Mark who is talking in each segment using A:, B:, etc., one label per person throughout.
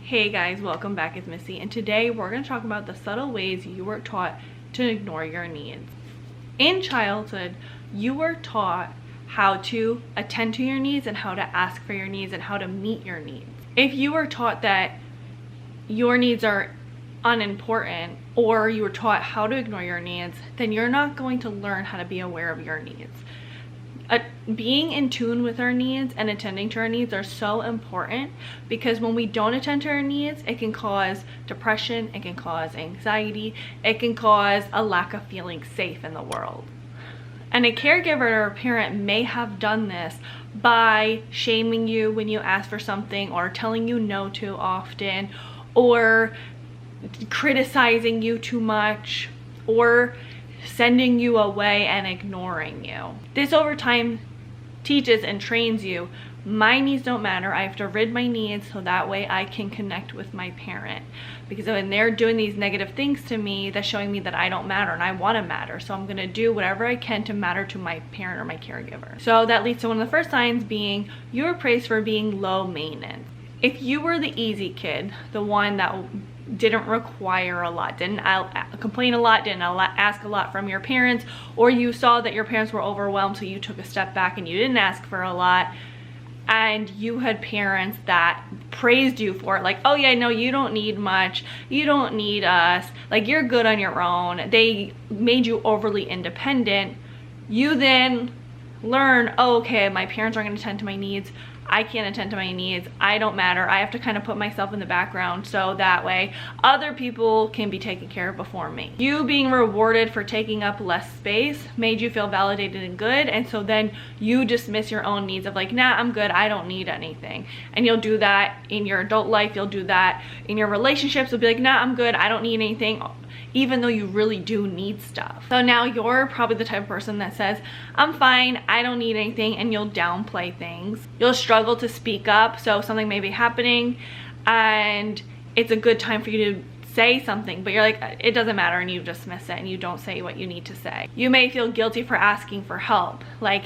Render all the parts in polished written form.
A: Hey guys, welcome back. It's Missy, and today we're going to talk about the subtle ways you were taught to ignore your needs. In childhood, you were taught how to attend to your needs and how to ask for your needs and how to meet your needs. If you were taught that your needs are unimportant, or you were taught how to ignore your needs, then you're not going to learn how to be aware of your needs. Being in tune with our needs and attending to our needs are so important, because when we don't attend to our needs, it can cause depression, it can cause anxiety, it can cause a lack of feeling safe in the world. And a caregiver or a parent may have done this by shaming you when you ask for something, or telling you no too often, or criticizing you too much, or sending you away and ignoring you. This over time teaches and trains you, my needs don't matter. I have to rid my needs so that way I can connect with my parent, because when they're doing these negative things to me, that's showing me that I don't matter and I want to matter, so I'm going to do whatever I can to matter to my parent or my caregiver. So that leads to one of the first signs being you were praised for being low maintenance. If you were the easy kid, the one that didn't require a lot, didn't complain a lot, didn't ask a lot from your parents, or you saw that your parents were overwhelmed so you took a step back and you didn't ask for a lot, and you had parents that praised you for it, like, oh yeah, no, you don't need much, you don't need us, like, you're good on your own, they made you overly independent, you then learn, oh, okay, my parents aren't going to attend to my needs, I can't attend to my needs, I don't matter, I have to kind of put myself in the background so that way other people can be taken care of before me. You being rewarded for taking up less space made you feel validated and good, and so then you dismiss your own needs of like, nah, I'm good, I don't need anything. And you'll do that in your adult life, you'll do that in your relationships, you'll be like, nah, I'm good, I don't need anything, even though you really do need stuff. So now you're probably the type of person that says, I'm fine, I don't need anything, and you'll downplay things. You'll struggle to speak up, so something may be happening and it's a good time for you to say something, but you're like, it doesn't matter, and you dismiss it and you don't say what you need to say. You may feel guilty for asking for help. Like,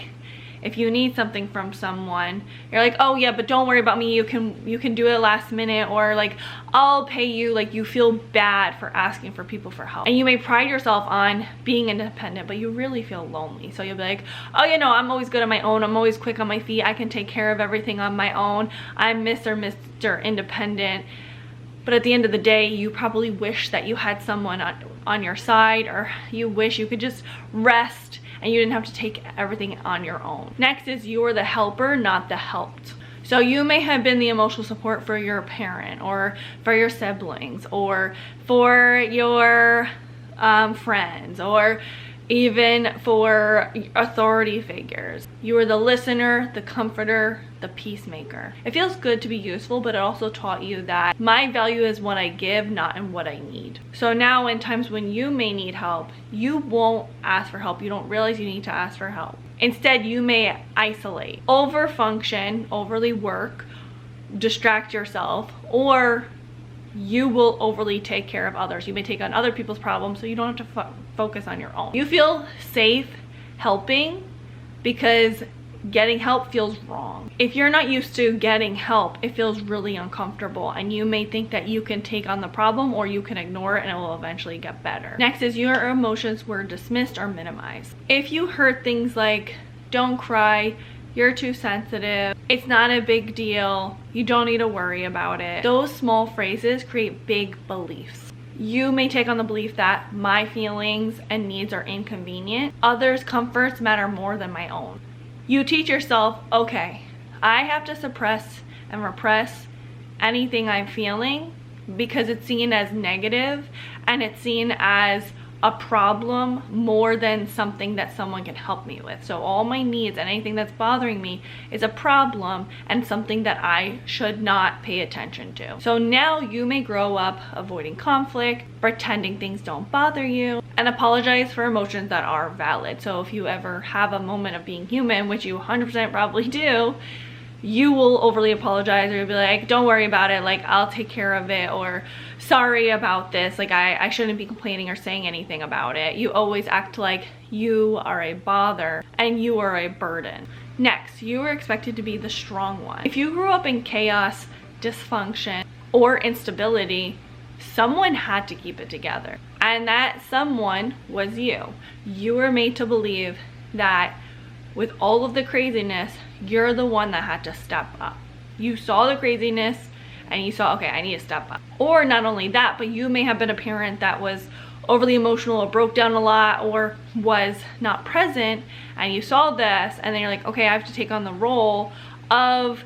A: if you need something from someone, you're like, oh yeah, but don't worry about me, you can do it last minute, or like, I'll pay you. Like, you feel bad for asking for people for help. And you may pride yourself on being independent, but you really feel lonely. So you'll be like, oh yeah, no, I'm always good on my own, I'm always quick on my feet, I can take care of everything on my own, I'm Mr. Independent. But at the end of the day, you probably wish that you had someone on your side, or you wish you could just rest and you didn't have to take everything on your own. Next is you're the helper, not the helped. So you may have been the emotional support for your parent, or for your siblings, or for your friends, or even for authority figures. You were the listener, the comforter, the peacemaker. It feels good to be useful, but it also taught you that my value is what I give, not in what I need. So now in times when you may need help, you won't ask for help. You don't realize you need to ask for help. Instead, you may isolate, overfunction, overly work, distract yourself, or you will overly take care of others. You may take on other people's problems so you don't have to focus on your own. You feel safe helping because getting help feels wrong. If you're not used to getting help, it feels really uncomfortable, and you may think that you can take on the problem or you can ignore it and it will eventually get better. Next is your emotions were dismissed or minimized. If you heard things like, don't cry, you're too sensitive, it's not a big deal, you don't need to worry about it, those small phrases create big beliefs. You may take on the belief that my feelings and needs are inconvenient, others' comforts matter more than my own. You teach yourself, okay, I have to suppress and repress anything I'm feeling because it's seen as negative and it's seen as a problem more than something that someone can help me with. So all my needs and anything that's bothering me is a problem and something that I should not pay attention to. So now you may grow up avoiding conflict, pretending things don't bother you, and apologize for emotions that are valid. So if you ever have a moment of being human, which you 100% probably do, you will overly apologize, or you'll be like, don't worry about it, like, I'll take care of it, or sorry about this, like, I shouldn't be complaining or saying anything about it. You always act like you are a bother and you are a burden. Next, you are expected to be the strong one. If you grew up in chaos, dysfunction, or instability, someone had to keep it together. And that someone was you. You were made to believe that with all of the craziness, you're the one that had to step up. You saw the craziness and you saw, okay, I need to step up. Or not only that, but you may have been a parent that was overly emotional or broke down a lot or was not present, and you saw this and then you're like, okay, I have to take on the role of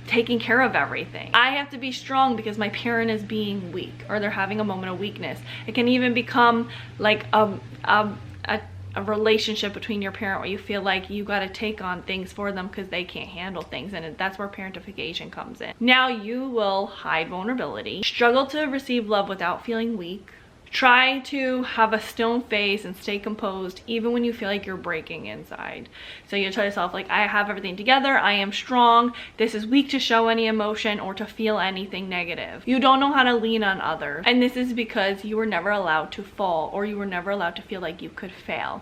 A: taking care of everything. I have to be strong because my parent is being weak or they're having a moment of weakness. It can even become like a relationship between your parent where you feel like you got to take on things for them because they can't handle things, and that's where parentification comes in. Now you will hide vulnerability, struggle to receive love without feeling weak, try to have a stone face and stay composed even when you feel like you're breaking inside. So you tell yourself like, I have everything together, I am strong, this is weak to show any emotion or to feel anything negative. You don't know how to lean on others, and this is because you were never allowed to fall, or you were never allowed to feel like you could fail.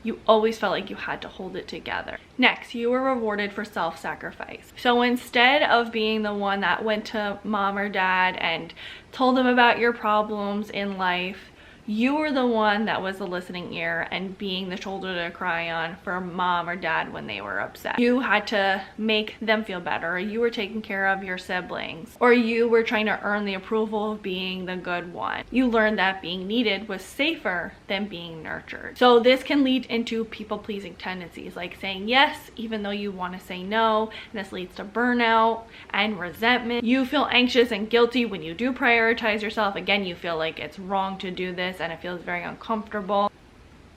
A: You always felt like you had to hold it together. Next, you were rewarded for self-sacrifice. So instead of being the one that went to mom or dad and told them about your problems in life, you were the one that was the listening ear and being the shoulder to cry on for mom or dad when they were upset. You had to make them feel better, or you were taking care of your siblings, or you were trying to earn the approval of being the good one. You learned that being needed was safer than being nurtured. So this can lead into people-pleasing tendencies, like saying yes even though you want to say no, and this leads to burnout and resentment. You feel anxious and guilty when you do prioritize yourself. Again, you feel like it's wrong to do this and it feels very uncomfortable.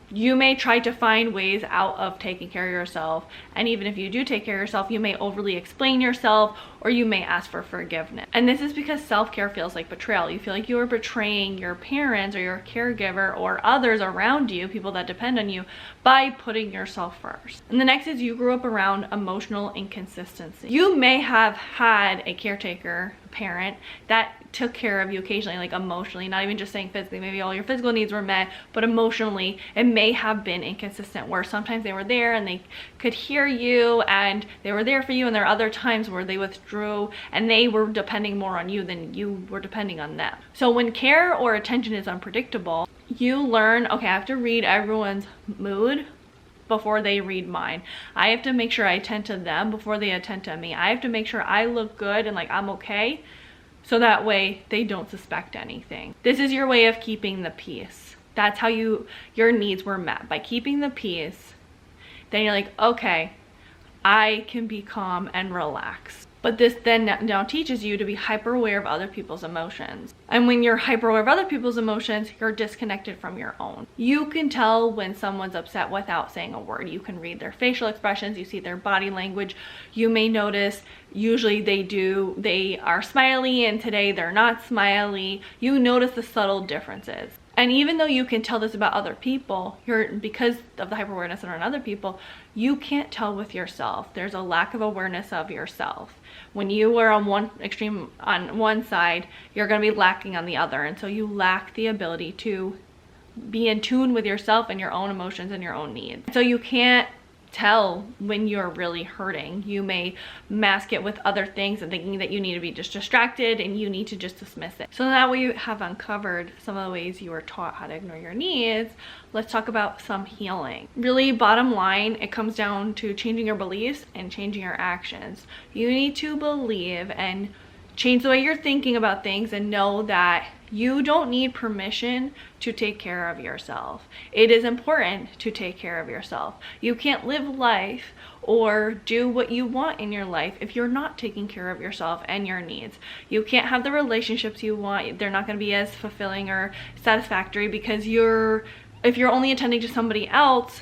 A: You may try to find ways out of taking care of yourself, and even if you do take care of yourself, you may overly explain yourself, or you may ask for forgiveness. And this is because self-care feels like betrayal. You feel like you are betraying your parents or your caregiver or others around you, people that depend on you, by putting yourself first. And the next is you grew up around emotional inconsistency. You may have had a caretaker, a parent, that took care of you occasionally, like emotionally, not even just saying physically. Maybe all your physical needs were met, but emotionally it may have been inconsistent, where sometimes they were there and they could hear you and they were there for you, and there are other times where they withdrew and they were depending more on you than you were depending on them. So when care or attention is unpredictable, you learn, okay, I have to read everyone's mood before they read mine. I have to make sure I attend to them before they attend to me. I have to make sure I look good and like I'm okay, so that way they don't suspect anything. This is your way of keeping the peace. That's how your needs were met, by keeping the peace. Then you're like, okay, I can be calm and relax. But this then now teaches you to be hyper aware of other people's emotions. And when you're hyper aware of other people's emotions, you're disconnected from your own. You can tell when someone's upset without saying a word. You can read their facial expressions, you see their body language. You may notice usually they are smiley and today they're not smiley. You notice the subtle differences. And even though you can tell this about other people, because of the hyper-awareness on other people, you can't tell with yourself. There's a lack of awareness of yourself. When you are on one extreme, on one side, you're going to be lacking on the other. And so you lack the ability to be in tune with yourself and your own emotions and your own needs. So you can't tell when you're really hurting. You may mask it with other things and thinking that you need to be just distracted and you need to just dismiss it. So now we have uncovered some of the ways you were taught how to ignore your needs. Let's talk about some healing. Really, bottom line, it comes down to changing your beliefs and changing your actions. You need to believe and change the way you're thinking about things and know that you don't need permission to take care of yourself. It is important to take care of yourself. You can't live life or do what you want in your life if you're not taking care of yourself and your needs. You can't have the relationships you want. They're not going to be as fulfilling or satisfactory because if you're only attending to somebody else,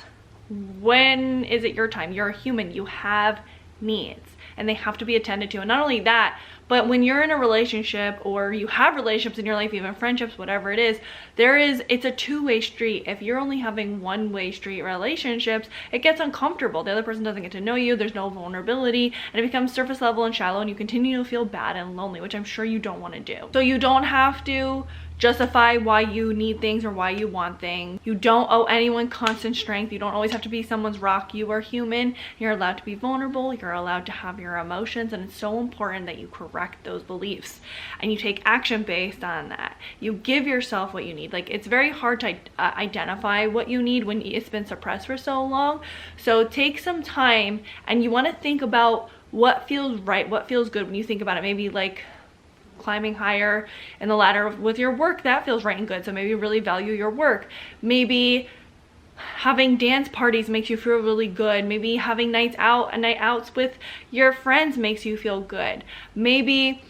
A: when is it your time? You're a human. You have needs and they have to be attended to. And not only that, but when you're in a relationship or you have relationships in your life, even friendships, whatever it is, it's a two-way street. If you're only having one-way street relationships, it gets uncomfortable. The other person doesn't get to know you. There's no vulnerability and it becomes surface level and shallow, and you continue to feel bad and lonely, which I'm sure you don't want to do. So you don't have to justify why you need things or why you want things. You don't owe anyone constant strength. You don't always have to be someone's rock. You are human. You're allowed to be vulnerable. You're allowed to have your emotions, and it's so important that you correct those beliefs and you take action based on that. You give yourself what you need. Like, it's very hard to identify what you need when it's been suppressed for so long. So take some time, and you want to think about what feels right, what feels good when you think about it. Maybe like climbing higher in the ladder with your work, that feels right and good, so maybe really value your work. Maybe having dance parties makes you feel really good. Maybe having night outs with your friends makes you feel good. Maybe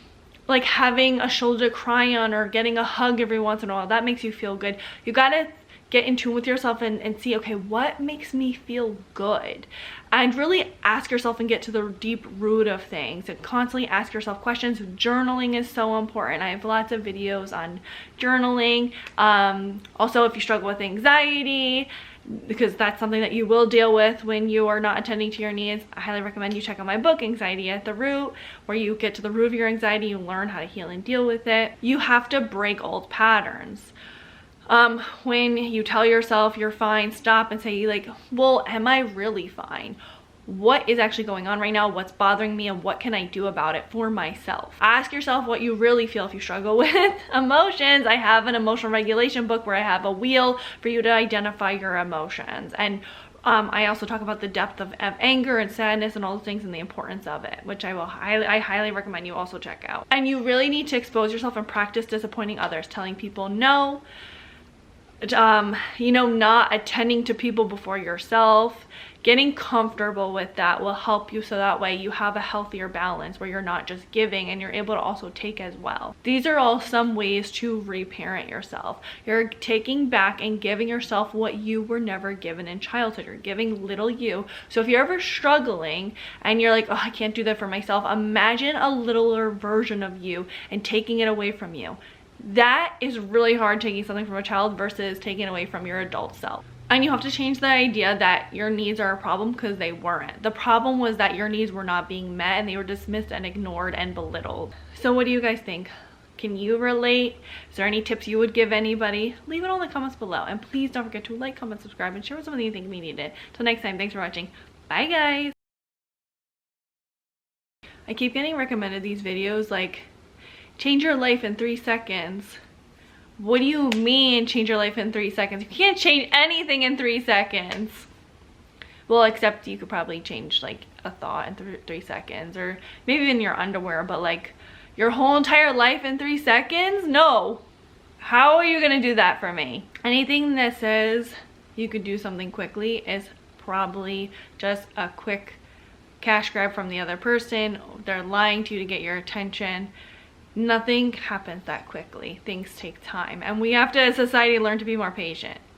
A: like having a shoulder to cry on or getting a hug every once in a while, that makes you feel good. You gotta get in tune with yourself and see, okay, what makes me feel good? And really ask yourself and get to the deep root of things, and constantly ask yourself questions. Journaling is so important. I have lots of videos on journaling. Also, if you struggle with anxiety, because that's something that you will deal with when you are not attending to your needs, I highly recommend you check out my book, Anxiety at the Root, where you get to the root of your anxiety, you learn how to heal and deal with it. You have to break old patterns. When you tell yourself you're fine, stop and say, like, well, am I really fine? What is actually going on right now? What's bothering me, and what can I do about it for myself? Ask yourself what you really feel if you struggle with emotions. I have an emotional regulation book where I have a wheel for you to identify your emotions. And I also talk about the depth of anger and sadness and all the things and the importance of it, which I highly recommend you also check out. And you really need to expose yourself and practice disappointing others, telling people no, you know, not attending to people before yourself. Getting comfortable with that will help you, so that way you have a healthier balance where you're not just giving and you're able to also take as well. These are all some ways to reparent yourself. You're taking back and giving yourself what you were never given in childhood. You're giving little you. So if you're ever struggling and you're like, oh, I can't do that for myself, imagine a littler version of you and taking it away from you. That is really hard, taking something from a child versus taking it away from your adult self. And you have to change the idea that your needs are a problem, because they weren't. The problem was that your needs were not being met and they were dismissed and ignored and belittled. So what do you guys think? Can you relate? Is there any tips you would give anybody? Leave it all in the comments below. And please don't forget to like, comment, subscribe, and share with someone you think may need it. Till next time, thanks for watching. Bye, guys. I keep getting recommended these videos like, change your life in 3 seconds. What do you mean change your life in 3 seconds? You can't change anything in 3 seconds. Well, except you could probably change like a thought in 3 seconds, or maybe in your underwear, but like your whole entire life in 3 seconds? No. How are you gonna do that for me? Anything that says you could do something quickly is probably just a quick cash grab from the other person. They're lying to you to get your attention. Nothing happens that quickly. Things take time, and we have to, as a society, learn to be more patient.